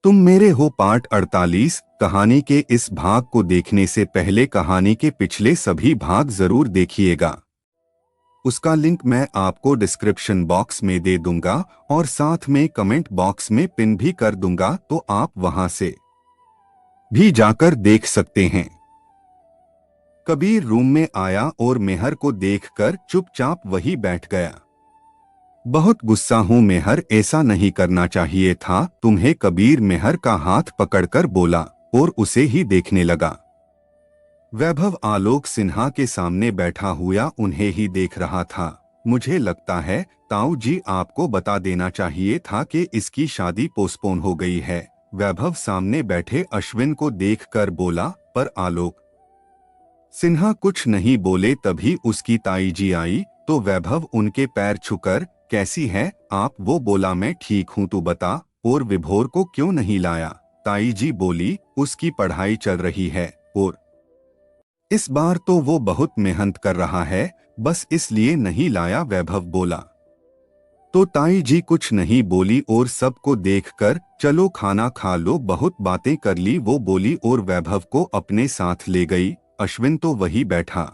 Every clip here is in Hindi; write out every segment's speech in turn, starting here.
तुम मेरे हो पार्ट 48। कहानी के इस भाग को देखने से पहले कहानी के पिछले सभी भाग जरूर देखिएगा। उसका लिंक मैं आपको डिस्क्रिप्शन बॉक्स में दे दूंगा और साथ में कमेंट बॉक्स में पिन भी कर दूंगा, तो आप वहां से भी जाकर देख सकते हैं। कबीर रूम में आया और मेहर को देखकर चुपचाप वहीं बैठ गया। बहुत गुस्सा हूं मेहर, ऐसा नहीं करना चाहिए था तुम्हें। कबीर मेहर का हाथ पकड़कर बोला और उसे ही देखने लगा। वैभव आलोक सिन्हा के सामने बैठा हुआ उन्हें ही देख रहा था। मुझे लगता है ताऊ जी आपको बता देना चाहिए था कि इसकी शादी पोस्टपोन हो गई है। वैभव सामने बैठे अश्विन को देखकर बोला। पर आलोक सिन्हा कुछ नहीं बोले। तभी उसकी ताई जी आई तो वैभव उनके पैर छूकर कैसी है आप? वो बोला मैं ठीक हूँ, तू बता और विभोर को क्यों नहीं लाया? ताई जी बोली उसकी पढ़ाई चल रही है और इस बार तो वो बहुत मेहनत कर रहा है, बस इसलिए नहीं लाया। वैभव बोला तो ताई जी कुछ नहीं बोली और सबको देखकर चलो खाना खा लो, बहुत बातें कर ली वो बोली और वैभव को अपने साथ ले गई। अश्विन तो वही बैठा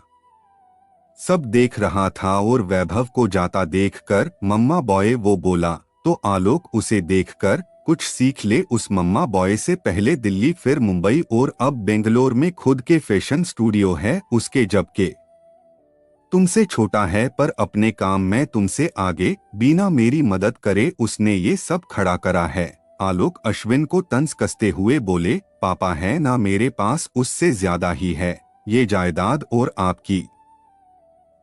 सब देख रहा था और वैभव को जाता देखकर मम्मा बॉय वो बोला तो आलोक उसे देखकर कुछ सीख ले। उस मम्मा बॉय से पहले दिल्ली फिर मुंबई और अब बेंगलोर में खुद के फैशन स्टूडियो है उसके, जबकि तुमसे छोटा है पर अपने काम में तुमसे आगे, बिना मेरी मदद करे उसने ये सब खड़ा करा है। आलोक अश्विन को तंज कसते हुए बोले पापा है ना मेरे पास उससे ज्यादा ही है ये जायदाद और आपकी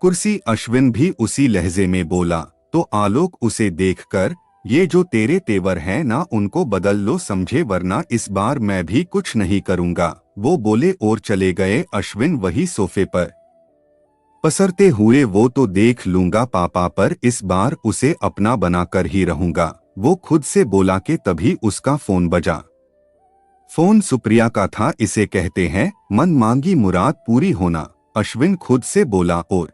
कुर्सी। अश्विन भी उसी लहजे में बोला तो आलोक उसे देखकर ये जो तेरे तेवर हैं ना उनको बदल लो समझे, वरना इस बार मैं भी कुछ नहीं करूंगा वो बोले और चले गए। अश्विन वही सोफे पर पसरते हुए वो तो देख लूंगा पापा, पर इस बार उसे अपना बनाकर ही रहूंगा वो खुद से बोला कि तभी उसका फोन बजा। फोन सुप्रिया का था। इसे कहते हैं मन मांगी मुराद पूरी होना, अश्विन खुद से बोला और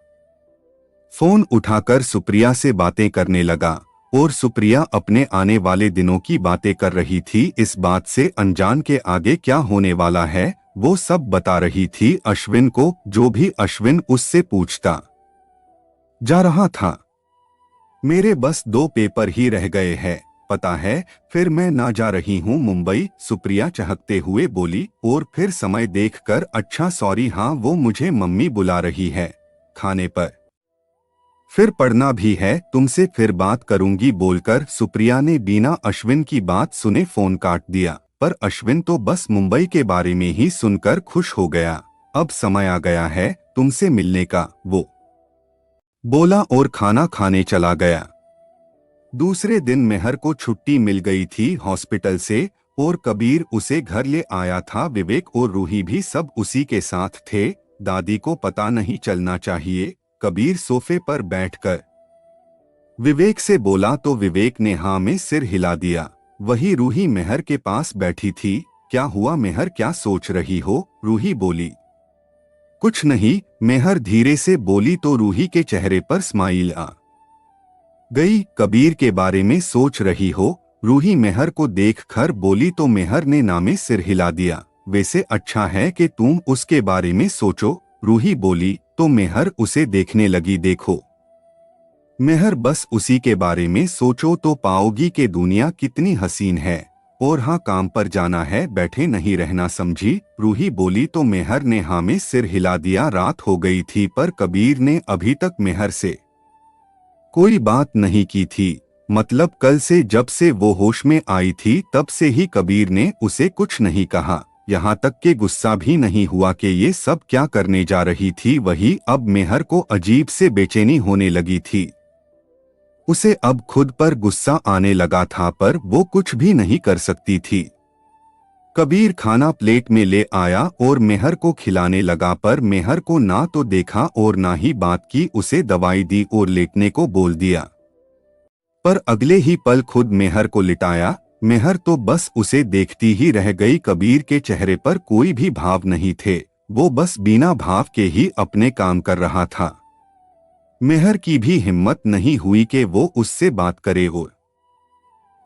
फोन उठाकर सुप्रिया से बातें करने लगा। और सुप्रिया अपने आने वाले दिनों की बातें कर रही थी। इस बात से अनजान के आगे क्या होने वाला है वो सब बता रही थी अश्विन को, जो भी अश्विन उससे पूछता जा रहा था। मेरे बस 2 पेपर ही रह गए हैं पता है, फिर मैं ना जा रही हूँ मुंबई, सुप्रिया चहकते हुए बोली। और फिर समय देखकर अच्छा सॉरी हाँ वो मुझे मम्मी बुला रही है खाने पर, फिर पढ़ना भी है तुमसे फिर बात करूंगी बोलकर सुप्रिया ने बिना अश्विन की बात सुने फोन काट दिया। पर अश्विन तो बस मुंबई के बारे में ही सुनकर खुश हो गया। अब समय आ गया है तुमसे मिलने का वो बोला और खाना खाने चला गया। दूसरे दिन मेहर को छुट्टी मिल गई थी हॉस्पिटल से और कबीर उसे घर ले आया था। विवेक और रूही भी सब उसी के साथ थे। दादी को पता नहीं चलना चाहिए। कबीर सोफे पर बैठकर विवेक से बोला तो विवेक ने हाँ में सिर हिला दिया। वही रूही मेहर के पास बैठी थी। क्या हुआ मेहर, क्या सोच रही हो? रूही बोली कुछ नहीं, मेहर धीरे से बोली तो रूही के चेहरे पर स्माइल आ गई। कबीर के बारे में सोच रही हो? रूही मेहर को देखकर बोली तो मेहर ने ना में सिर हिला दिया। वैसे अच्छा है कि तुम उसके बारे में सोचो, रूही बोली तो मेहर उसे देखने लगी। देखो मेहर बस उसी के बारे में सोचो तो पाओगी कि दुनिया कितनी हसीन है। और हाँ काम पर जाना है, बैठे नहीं रहना समझी? रूही बोली तो मेहर ने हाँ में सिर हिला दिया। रात हो गई थी पर कबीर ने अभी तक मेहर से कोई बात नहीं की थी। मतलब कल से जब से वो होश में आई थी तब से ही कबीर ने उसे कुछ नहीं कहा। यहाँ तक के गुस्सा भी नहीं हुआ कि ये सब क्या करने जा रही थी। वही अब मेहर को अजीब से बेचैनी होने लगी थी। उसे अब खुद पर गुस्सा आने लगा था पर वो कुछ भी नहीं कर सकती थी। कबीर खाना प्लेट में ले आया और मेहर को खिलाने लगा, पर मेहर को ना तो देखा और ना ही बात की। उसे दवाई दी और लेटने को बोल दिया, पर अगले ही पल खुद मेहर को लिटाया। मेहर तो बस उसे देखती ही रह गई। कबीर के चेहरे पर कोई भी भाव नहीं थे, वो बस बिना भाव के ही अपने काम कर रहा था। मेहर की भी हिम्मत नहीं हुई कि वो उससे बात करे और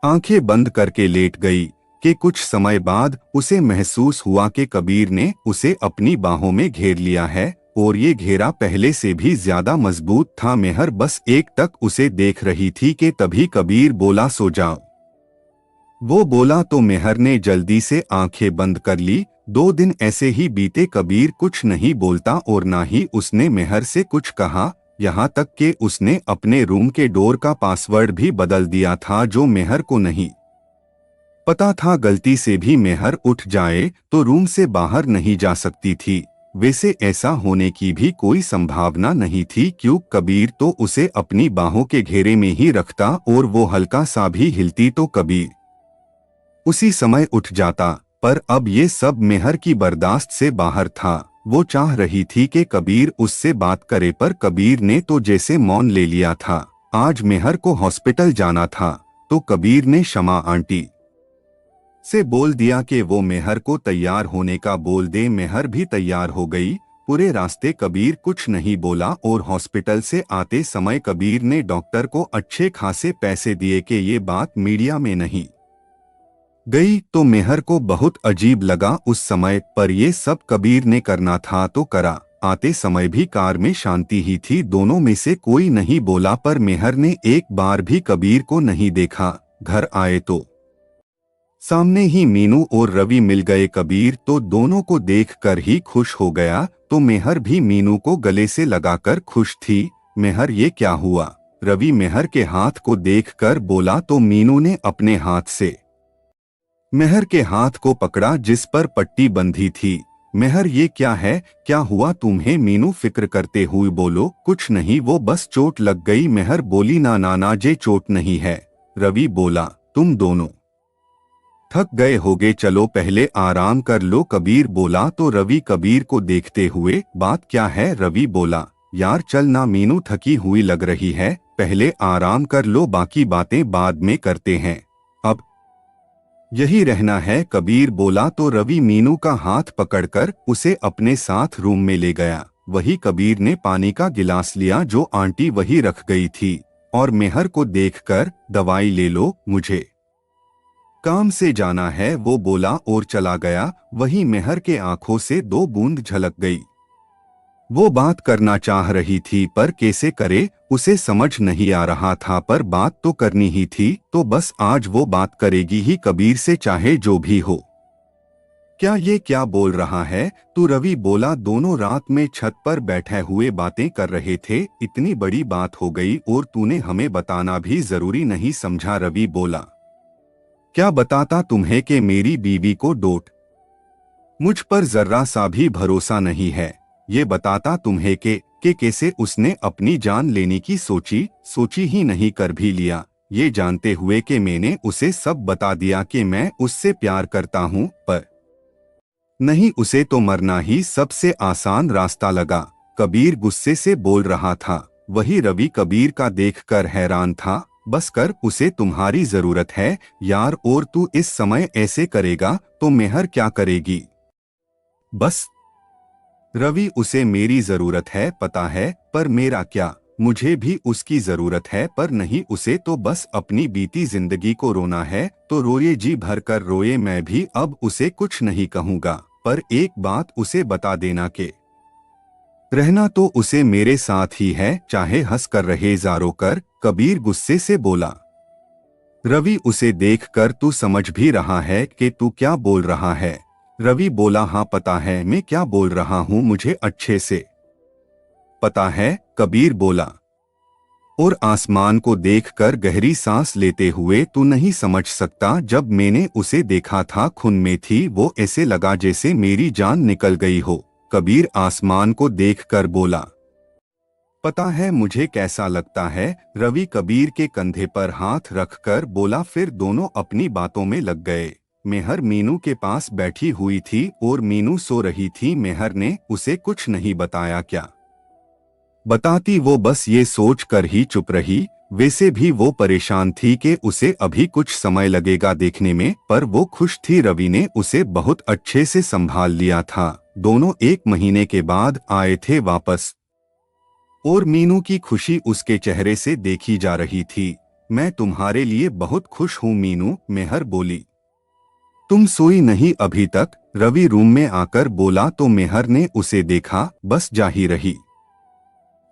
आंखें बंद करके लेट गई। कि कुछ समय बाद उसे महसूस हुआ कि कबीर ने उसे अपनी बाहों में घेर लिया है और ये घेरा पहले से भी ज्यादा मजबूत था। मेहर बस एक टक उसे देख रही थी कि तभी कबीर बोला, सो जाओ। वो बोला तो मेहर ने जल्दी से आंखें बंद कर ली। 2 दिन ऐसे ही बीते, कबीर कुछ नहीं बोलता और ना ही उसने मेहर से कुछ कहा, यहाँ तक कि उसने अपने रूम के डोर का पासवर्ड भी बदल दिया था, जो मेहर को नहीं पता था। गलती से भी मेहर उठ जाए तो रूम से बाहर नहीं जा सकती थी। वैसे ऐसा होने की भी कोई संभावना नहीं थी, क्यों कबीर तो उसे अपनी बाहों के घेरे में ही रखता और वो हल्का सा भी हिलती तो कबीर उसी समय उठ जाता। पर अब ये सब मेहर की बर्दाश्त से बाहर था। वो चाह रही थी कि कबीर उससे बात करे, पर कबीर ने तो जैसे मौन ले लिया था। आज मेहर को हॉस्पिटल जाना था तो कबीर ने शमा आंटी से बोल दिया कि वो मेहर को तैयार होने का बोल दे। मेहर भी तैयार हो गई। पूरे रास्ते कबीर कुछ नहीं बोला और हॉस्पिटल से आते समय कबीर ने डॉक्टर को अच्छे खासे पैसे दिए कि ये बात मीडिया में नहीं गई। तो मेहर को बहुत अजीब लगा उस समय, पर ये सब कबीर ने करना था तो करा। आते समय भी कार में शांति ही थी, दोनों में से कोई नहीं बोला। पर मेहर ने एक बार भी कबीर को नहीं देखा। घर आए तो सामने ही मीनू और रवि मिल गए। कबीर तो दोनों को देखकर ही खुश हो गया, तो मेहर भी मीनू को गले से लगाकर खुश थी। मेहर, ये क्या हुआ? रवि मेहर के हाथ को देखकर बोला, तो मीनू ने अपने हाथ से मेहर के हाथ को पकड़ा जिस पर पट्टी बंधी थी। मेहर, ये क्या है? क्या हुआ तुम्हें? मीनू फिक्र करते हुए बोलो, कुछ नहीं, वो बस चोट लग गई। मेहर बोली, ना ना ना, जे चोट नहीं है। रवि बोला, तुम दोनों थक गए होगे, चलो पहले आराम कर लो। कबीर बोला तो रवि कबीर को देखते हुए, बात क्या है? रवि बोला, यार चल ना, मीनू थकी हुई लग रही है, पहले आराम कर लो, बाकी बातें बाद में करते हैं, अब यही रहना है। कबीर बोला तो रवि मीनू का हाथ पकड़कर उसे अपने साथ रूम में ले गया। वही कबीर ने पानी का गिलास लिया जो आंटी वही रख गई थी, और मेहर को देखकर, दवाई ले लो, मुझे काम से जाना है, वो बोला और चला गया। वही मेहर के आंखों से 2 बूंद झलक गई। वो बात करना चाह रही थी, पर कैसे करे उसे समझ नहीं आ रहा था, पर बात तो करनी ही थी, तो बस आज वो बात करेगी ही कबीर से, चाहे जो भी हो। क्या ये क्या बोल रहा है तू? रवि बोला, दोनों रात में छत पर बैठे हुए बातें कर रहे थे, इतनी बड़ी बात हो गई और तूने हमें बताना भी जरूरी नहीं समझा। रवि बोला, क्या बताता तुम्हें कि मेरी बीवी को डोट मुझ पर जर्रा सा भी भरोसा नहीं है। ये बताता तुम्हें कि कैसे उसने अपनी जान लेने की सोची ही नहीं, कर भी लिया, ये जानते हुए कि मैंने उसे सब बता दिया कि मैं उससे प्यार करता हूँ, पर नहीं, उसे तो मरना ही सबसे आसान रास्ता लगा। कबीर गुस्से से बोल रहा था। वही रवि कबीर का देखकर हैरान था। बस कर, उसे तुम्हारी जरूरत है यार, और तू इस समय ऐसे करेगा तो मेहर क्या करेगी? बस रवि, उसे मेरी जरूरत है पता है, पर मेरा क्या? मुझे भी उसकी जरूरत है, पर नहीं, उसे तो बस अपनी बीती जिंदगी को रोना है, तो रोए, जी भर कर रोए। मैं भी अब उसे कुछ नहीं कहूँगा, पर एक बात उसे बता देना के रहना तो उसे मेरे साथ ही है, चाहे हंस कर रहे ज़ारो कर। कबीर गुस्से से बोला। रवि उसे देखकर, तू समझ भी रहा है कि तू क्या बोल रहा है? रवि बोला, हाँ पता है मैं क्या बोल रहा हूँ, मुझे अच्छे से पता है। कबीर बोला, और आसमान को देखकर गहरी सांस लेते हुए, तू नहीं समझ सकता, जब मैंने उसे देखा था खून में थी, वो ऐसे लगा जैसे मेरी जान निकल गई हो। कबीर आसमान को देखकर बोला, पता है मुझे कैसा लगता है? रवि कबीर के कंधे पर हाथ रखकर बोला। फिर दोनों अपनी बातों में लग गए। मेहर मीनू के पास बैठी हुई थी और मीनू सो रही थी। मेहर ने उसे कुछ नहीं बताया, क्या बताती, वो बस ये सोच कर ही चुप रही। वैसे भी वो परेशान थी कि उसे अभी कुछ समय लगेगा देखने में, पर वो खुश थी, रवि ने उसे बहुत अच्छे से संभाल लिया था। दोनों 1 महीने के बाद आए थे वापस, और मीनू की खुशी उसके चेहरे से देखी जा रही थी। मैं तुम्हारे लिए बहुत खुश हूँ मीनू, मेहर बोली। तुम सोई नहीं अभी तक? रवि रूम में आकर बोला तो मेहर ने उसे देखा, बस जा ही रही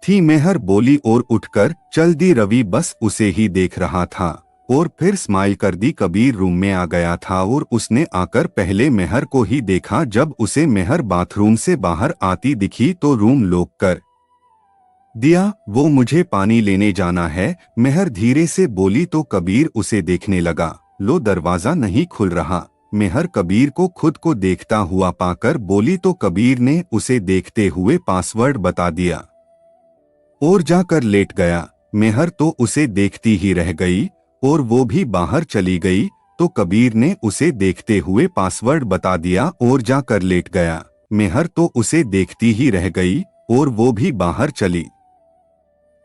थी। मेहर बोली और उठकर चल दी। रवि बस उसे ही देख रहा था और फिर स्माइल कर दी। कबीर रूम में आ गया था और उसने आकर पहले मेहर को ही देखा। जब उसे मेहर बाथरूम से बाहर आती दिखी तो रूम लॉक कर दिया। वो मुझे पानी लेने जाना है, मेहर धीरे से बोली तो कबीर उसे देखने लगा। लो दरवाजा नहीं खुल रहा। मेहर कबीर को खुद को देखता हुआ पाकर बोली तो कबीर ने उसे देखते हुए पासवर्ड बता दिया और जाकर लेट गया। मेहर तो उसे देखती ही रह गई और वो भी बाहर चली गई। तो कबीर ने उसे देखते हुए पासवर्ड बता दिया और जाकर लेट गया। मेहर तो उसे देखती ही रह गई और वो भी बाहर चली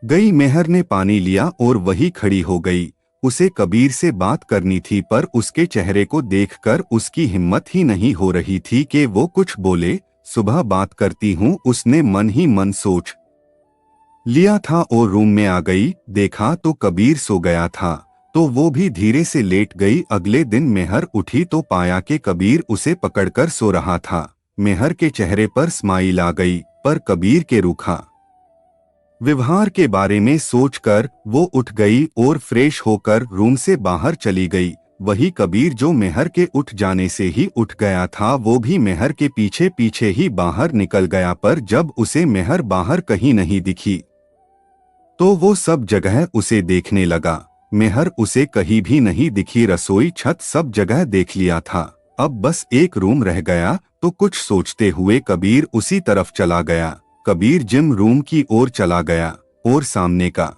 गई। मेहर ने पानी लिया और वही खड़ी हो गई। उसे कबीर से बात करनी थी पर उसके चेहरे को देखकर उसकी हिम्मत ही नहीं हो रही थी कि वो कुछ बोले। सुबह बात करती हूँ, उसने मन ही मन सोच लिया था और रूम में आ गई। देखा तो कबीर सो गया था तो वो भी धीरे से लेट गई। अगले दिन मेहर उठी तो पाया कि कबीर उसे पकड़कर सो रहा था। मेहर के चेहरे पर स्माइल आ गई पर कबीर के रूखा व्यवहार के बारे में सोचकर वो उठ गई और फ्रेश होकर रूम से बाहर चली गई। वही कबीर जो मेहर के उठ जाने से ही उठ गया था, वो भी मेहर के पीछे पीछे ही बाहर निकल गया। पर जब उसे मेहर बाहर कहीं नहीं दिखी तो वो सब जगह उसे देखने लगा। मेहर उसे कहीं भी नहीं दिखी। रसोई, छत, सब जगह देख लिया था। अब बस एक रूम रह गया। तो कुछ सोचते हुए कबीर उसी तरफ चला गया। कबीर जिम रूम की ओर चला गया और सामने का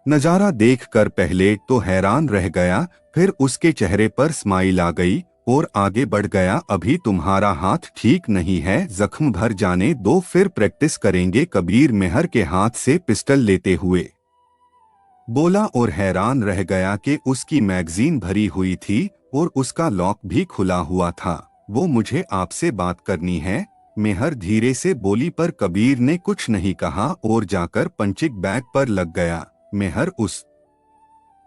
नजारा देखकर पहले तो हैरान रह गया, फिर उसके चेहरे पर स्माइल आ गई और आगे बढ़ गया। अभी तुम्हारा हाथ ठीक नहीं है, जख्म भर जाने दो, फिर प्रैक्टिस करेंगे। कबीर मेहर के हाथ से पिस्टल लेते हुए बोला और हैरान रह गया कि उसकी मैगजीन भरी हुई थी और उसका लॉक भी खुला हुआ था। वो मुझे आपसे बात करनी है, मेहर धीरे से बोली। पर कबीर ने कुछ नहीं कहा और जाकर पंचिंग बैग पर लग गया। मेहर उस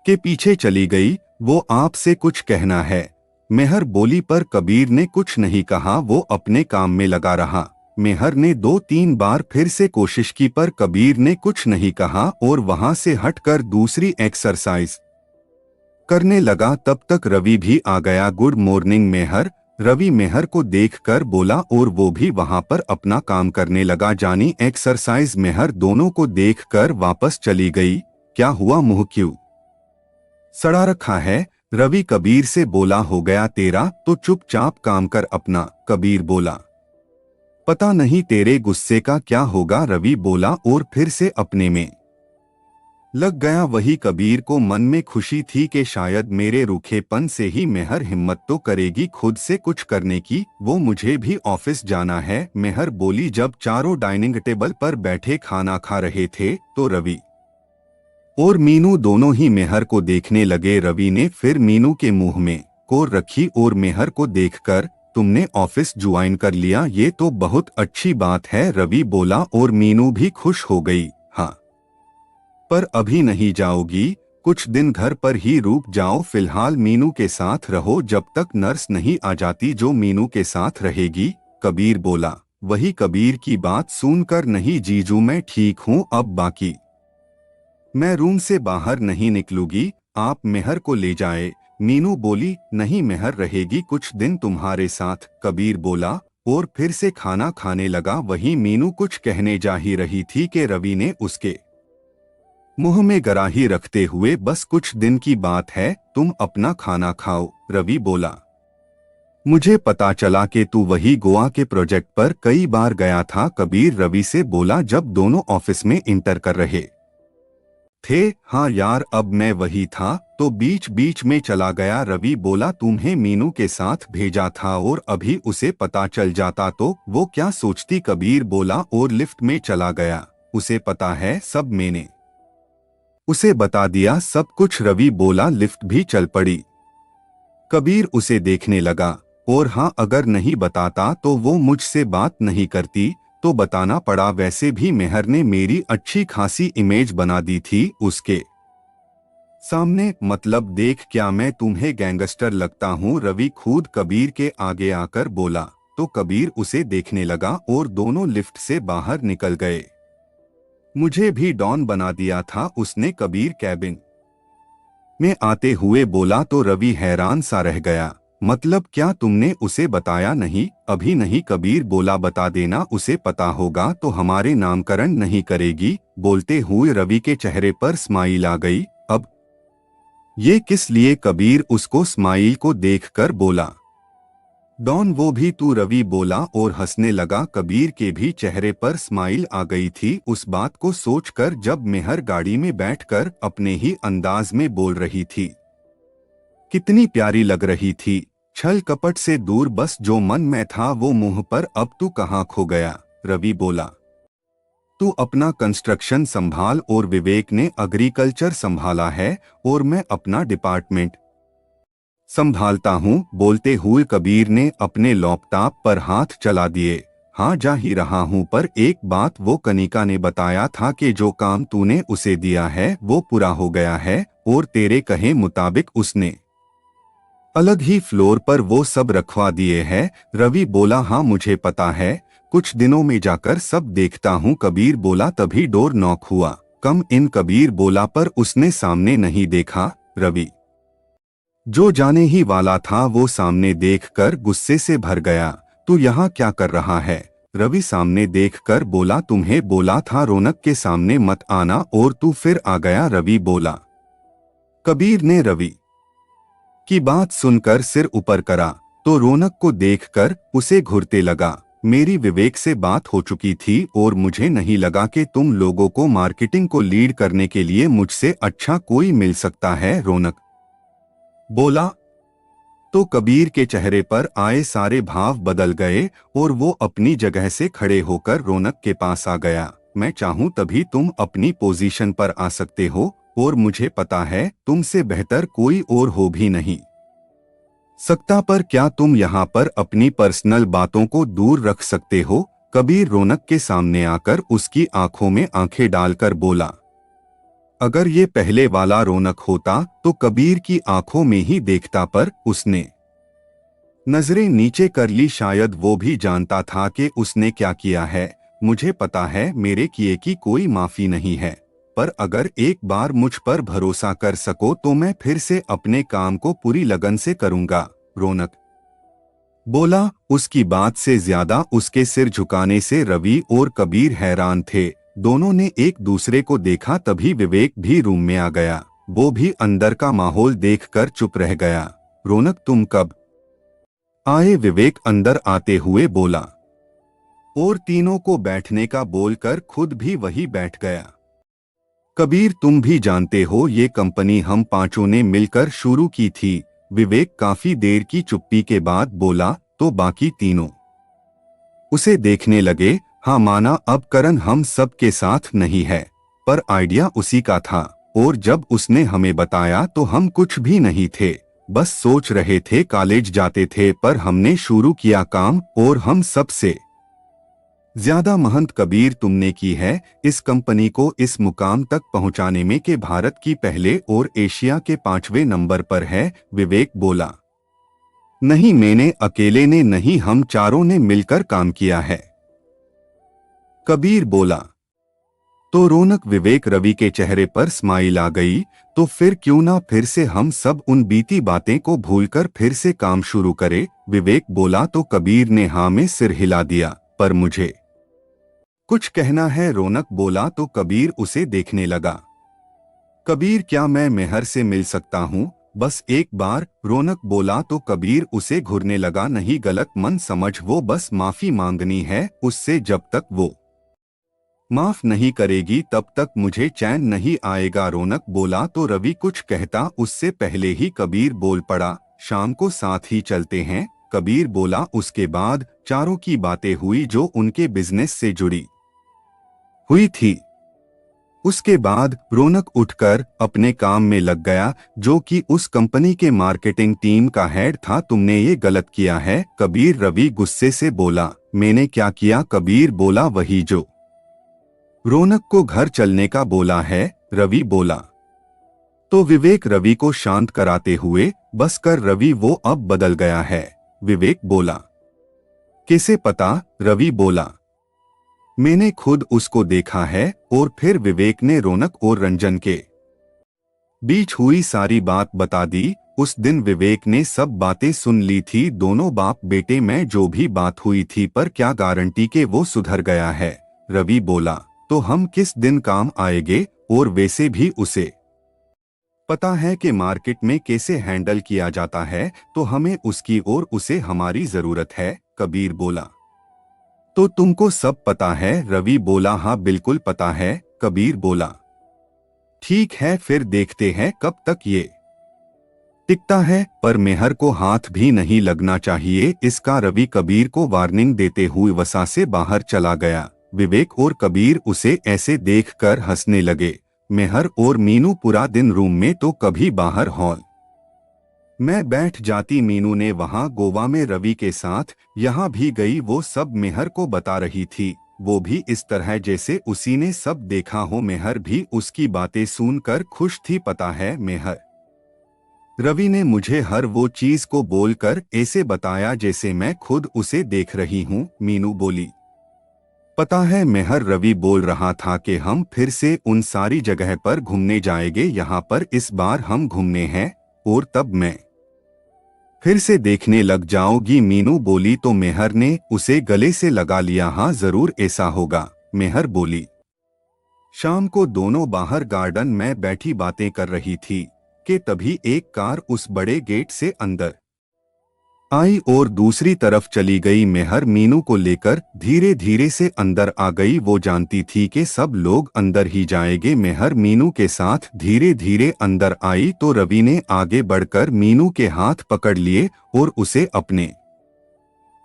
के पीछे चली गई। वो आपसे कुछ कहना है, मेहर बोली। पर कबीर ने कुछ नहीं कहा, वो अपने काम में लगा रहा। मेहर ने 2-3 बार फिर से कोशिश की पर कबीर ने कुछ नहीं कहा और वहां से हटकर दूसरी एक्सरसाइज करने लगा। तब तक रवि भी आ गया। गुड मॉर्निंग मेहर, रवि मेहर को देखकर बोला और वो भी वहां पर अपना काम करने लगा। जानी एक्सरसाइज। मेहर दोनों को देखकर वापस चली गई। क्या हुआ, मुंह क्यों सड़ा रखा है? रवि कबीर से बोला। हो गया तेरा तो चुपचाप काम कर अपना, कबीर बोला। पता नहीं तेरे गुस्से का क्या होगा, रवि बोला और फिर से अपने में लग गया। वही कबीर को मन में खुशी थी कि शायद मेरे रूखेपन से ही मेहर हिम्मत तो करेगी खुद से कुछ करने की। वो मुझे भी ऑफिस जाना है, मेहर बोली। जब चारों डाइनिंग टेबल पर बैठे खाना खा रहे थे तो रवि और मीनू दोनों ही मेहर को देखने लगे। रवि ने फिर मीनू के मुंह में कोर रखी और मेहर को देखकर, तुमने ऑफिस ज्वाइन कर लिया, ये तो बहुत अच्छी बात है, रवि बोला और मीनू भी खुश हो गई। हाँ, पर अभी नहीं जाओगी, कुछ दिन घर पर ही रुक जाओ, फिलहाल मीनू के साथ रहो जब तक नर्स नहीं आ जाती जो मीनू के साथ रहेगी, कबीर बोला। वही कबीर की बात सुनकर, नहीं जीजू मैं ठीक हूँ, अब बाकी मैं रूम से बाहर नहीं निकलूंगी, आप मेहर को ले जाए, मीनू बोली। नहीं, मेहर रहेगी कुछ दिन तुम्हारे साथ, कबीर बोला और फिर से खाना खाने लगा। वही मीनू कुछ कहने जा ही रही थी कि रवि ने उसके मुंह में गराही रखते हुए, बस कुछ दिन की बात है, तुम अपना खाना खाओ, रवि बोला। मुझे पता चला कि तू वही गोवा के प्रोजेक्ट पर कई बार गया था, कबीर रवि से बोला जब दोनों ऑफिस में इंटर कर रहे थे। हाँ यार, अब मैं वही था तो बीच बीच में चला गया, रवि बोला। तुम्हें मीनू के साथ भेजा था और अभी उसे पता चल जाता तो वो क्या सोचती, कबीर बोला और लिफ्ट में चला गया। उसे पता है सब, मैंने उसे बता दिया सब कुछ, रवि बोला। लिफ्ट भी चल पड़ी। कबीर उसे देखने लगा और हाँ, अगर नहीं बताता तो वो मुझसे बात नहीं करती, तो बताना पड़ा। वैसे भी मेहर ने मेरी अच्छी खासी इमेज बना दी थी उसके सामने मतलब देख, क्या मैं तुम्हें गैंगस्टर लगता हूँ? रवि खुद कबीर के आगे आकर बोला। तो कबीर उसे देखने लगा और दोनों लिफ्ट से बाहर निकल गए। मुझे भी डॉन बना दिया था उसने, कबीर कैबिन में आते हुए बोला। तो रवि हैरान सा रह गया। मतलब क्या तुमने उसे बताया नहीं? अभी नहीं, कबीर बोला। बता देना, उसे पता होगा तो हमारे नामकरण नहीं करेगी। बोलते हुए रवि के चेहरे पर स्माइल आ गई। अब ये किस लिए? कबीर उसको स्माइल को देखकर बोला। डॉन वो भी तू? रवि बोला और हंसने लगा। कबीर के भी चेहरे पर स्माइल आ गई थी उस बात को सोचकर जब मेहर गाड़ी में बैठकर अपने ही अंदाज में बोल रही थी। कितनी प्यारी लग रही थी, छल कपट से दूर, बस जो मन में था वो मुंह पर। अब तू कहाँ खो गया? रवि बोला। तू अपना कंस्ट्रक्शन संभाल और विवेक ने एग्रीकल्चर संभाला है और मैं अपना डिपार्टमेंट संभालता हूँ। बोलते हुए कबीर ने अपने लैपटॉप पर हाथ चला दिए। हाँ, जा ही रहा हूँ, पर एक बात, वो कनिका ने बताया था कि जो काम तूने उसे दिया है वो पूरा हो गया है और तेरे कहे मुताबिक उसने अलग ही फ्लोर पर वो सब रखवा दिए हैं। रवि बोला। हाँ मुझे पता है, कुछ दिनों में जाकर सब देखता हूँ। कबीर बोला। तभी डोर नॉक हुआ। कम इन, कबीर बोला, पर उसने सामने नहीं देखा। रवि जो जाने ही वाला था वो सामने देखकर गुस्से से भर गया। तू यहाँ क्या कर रहा है? रवि सामने देखकर बोला। तुम्हें बोला था रौनक के सामने मत आना और तू फिर आ गया, रवि बोला। कबीर ने रवि की बात सुनकर सिर ऊपर करा तो रौनक को देखकर उसे घुरते लगा। मेरी विवेक से बात हो चुकी थी और मुझे नहीं लगा कि तुम लोगों को मार्केटिंग को लीड करने के लिए मुझसे अच्छा कोई मिल सकता है, रौनक बोला। तो कबीर के चेहरे पर आए सारे भाव बदल गए और वो अपनी जगह से खड़े होकर रौनक के पास आ गया। मैं चाहूं तभी तुम अपनी पोजीशन पर आ सकते हो और मुझे पता है तुमसे बेहतर कोई और हो भी नहीं सकता, पर क्या तुम यहाँ पर अपनी पर्सनल बातों को दूर रख सकते हो? कबीर रौनक के सामने आकर उसकी आंखों में आंखें डालकर बोला। अगर ये पहले वाला रौनक होता तो कबीर की आंखों में ही देखता, पर उसने नजरें नीचे कर ली। शायद वो भी जानता था कि उसने क्या किया है। मुझे पता है मेरे किए की कोई माफी नहीं है, पर अगर एक बार मुझ पर भरोसा कर सको तो मैं फिर से अपने काम को पूरी लगन से करूंगा, रौनक बोला। उसकी बात से ज्यादा उसके सिर झुकाने से रवि और कबीर हैरान थे। दोनों ने एक दूसरे को देखा। तभी विवेक भी रूम में आ गया। वो भी अंदर का माहौल देखकर चुप रह गया। रौनक तुम कब आए? विवेक अंदर आते हुए बोला और तीनों को बैठने का बोलकर खुद भी वही बैठ गया। कबीर तुम भी जानते हो ये कंपनी हम पांचों ने मिलकर शुरू की थी। विवेक काफी देर की चुप्पी के बाद बोला। तो बाकी तीनों उसे देखने लगे। हाँ माना, अब करण हम सब के साथ नहीं है, पर आइडिया उसी का था और जब उसने हमें बताया तो हम कुछ भी नहीं थे, बस सोच रहे थे, कॉलेज जाते थे, पर हमने शुरू किया काम और हम सबसे ज्यादा मेहनत कबीर तुमने की है इस कंपनी को इस मुकाम तक पहुंचाने में कि भारत की पहले और एशिया के 5वें नंबर पर है। विवेक बोला। नहीं मैंने अकेले ने नहीं, हम चारों ने मिलकर काम किया है, कबीर बोला। तो रौनक, विवेक, रवि के चेहरे पर स्माइल आ गई। तो फिर क्यों ना फिर से हम सब उन बीती बातें को भूलकर फिर से काम शुरू करें, विवेक बोला। तो कबीर ने हाँ में सिर हिला दिया। पर मुझे कुछ कहना है, रौनक बोला। तो कबीर उसे देखने लगा। कबीर क्या मैं मेहर से मिल सकता हूँ बस एक बार, रौनक बोला। तो कबीर उसे घूरने लगा। नहीं गलत मन समझ, वो बस माफी मांगनी है उससे। जब तक वो माफ नहीं करेगी तब तक मुझे चैन नहीं आएगा, रौनक बोला। तो रवि कुछ कहता उससे पहले ही कबीर बोल पड़ा। शाम को साथ ही चलते हैं, कबीर बोला। उसके बाद चारों की बातें हुई जो उनके बिजनेस से जुड़ी हुई थी। उसके बाद रौनक उठकर अपने काम में लग गया, जो कि उस कंपनी के मार्केटिंग टीम का हेड था। तुमने ये गलत किया है, कबीर। रवि गुस्से से बोला। मैंने क्या किया? कबीर बोला। वही जो रौनक को घर चलने का बोला है, रवि बोला। तो विवेक रवि को शांत कराते हुए, बस कर रवि, वो अब बदल गया है। विवेक बोला। कैसे पता? रवि बोला। मैंने खुद उसको देखा है। और फिर विवेक ने रौनक और रंजन के बीच हुई सारी बात बता दी। उस दिन विवेक ने सब बातें सुन ली थी, दोनों बाप बेटे में जो भी बात हुई थी, पर क्या गारंटी के वो सुधर गया है? रवि बोला। तो हम किस दिन काम आएंगे? और वैसे भी उसे पता है कि मार्केट में कैसे हैंडल किया जाता है, तो हमें उसकी और उसे हमारी जरूरत है। कबीर बोला। तो तुमको सब पता है? रवि बोला। हाँ बिल्कुल पता है। कबीर बोला। ठीक है, फिर देखते हैं कब तक ये टिकता है, पर मेहर को हाथ भी नहीं लगना चाहिए इसका। रवि कबीर को वार्निंग देते हुए वसा से बाहर चला गया। विवेक और कबीर उसे ऐसे देखकर हंसने लगे। मेहर और मीनू पूरा दिन रूम में तो कभी बाहर हॉल में बैठ जाती। मीनू ने वहां गोवा में रवि के साथ यहाँ भी गई, वो सब मेहर को बता रही थी। वो भी इस तरह जैसे उसी ने सब देखा हो। मेहर भी उसकी बातें सुनकर खुश थी। पता है मेहर, रवि ने मुझे हर वो चीज को बोलकर ऐसे बताया जैसे मैं खुद उसे देख रही हूँ। मीनू बोली। पता है मेहर, रवि बोल रहा था कि हम फिर से उन सारी जगह पर घूमने जाएंगे। यहाँ पर इस बार हम घूमने हैं, और तब मैं फिर से देखने लग जाओगी। मीनू बोली। तो मेहर ने उसे गले से लगा लिया। हाँ जरूर ऐसा होगा, मेहर बोली। शाम को दोनों बाहर गार्डन में बैठी बातें कर रही थी कि तभी एक कार उस बड़े गेट से अंदर आई और दूसरी तरफ चली गई। मेहर मीनू को लेकर धीरे धीरे से अंदर आ गई। वो जानती थी कि सब लोग अंदर ही जाएंगे। मेहर मीनू के साथ धीरे धीरे अंदर आई तो रवि ने आगे बढ़कर मीनू के हाथ पकड़ लिए और उसे अपने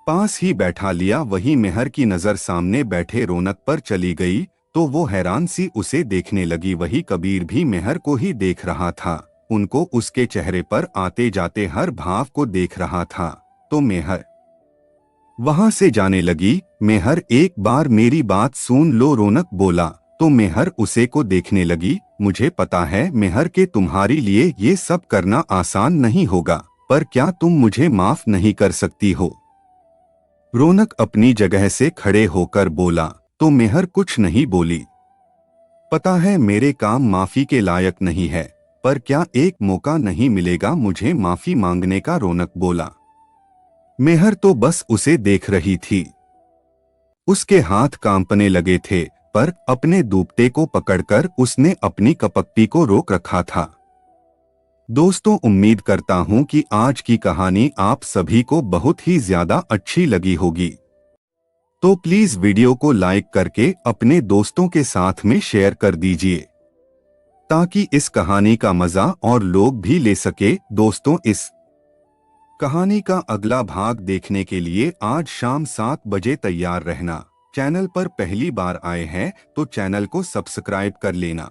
पास ही बैठा लिया। वहीं मेहर की नजर सामने बैठे रौनक पर चली गई तो वो हैरान सी उसे देखने लगी। वही कबीर भी मेहर को ही देख रहा था। उनको उसके चेहरे पर आते जाते हर भाव को देख रहा था। तो मेहर वहां से जाने लगी। मेहर एक बार मेरी बात सुन लो, रौनक बोला। तो मेहर उसे को देखने लगी। मुझे पता है मेहर के तुम्हारे लिए ये सब करना आसान नहीं होगा, पर क्या तुम मुझे माफ नहीं कर सकती हो? रौनक अपनी जगह से खड़े होकर बोला। तो मेहर कुछ नहीं बोली। पता है मेरे काम माफी के लायक नहीं है, पर क्या एक मौका नहीं मिलेगा मुझे माफी मांगने का? रौनक बोला। मेहर तो बस उसे देख रही थी। उसके हाथ कांपने लगे थे, पर अपने दूपटे को पकड़कर उसने अपनी कपकपी को रोक रखा था। दोस्तों, उम्मीद करता हूं कि आज की कहानी आप सभी को बहुत ही ज्यादा अच्छी लगी होगी। तो प्लीज वीडियो को लाइक करके अपने दोस्तों के साथ में शेयर कर दीजिए, ताकि इस कहानी का मजा और लोग भी ले सके। दोस्तों, इस कहानी का अगला भाग देखने के लिए आज शाम 7 बजे तैयार रहना। चैनल पर पहली बार आए हैं तो चैनल को सब्सक्राइब कर लेना।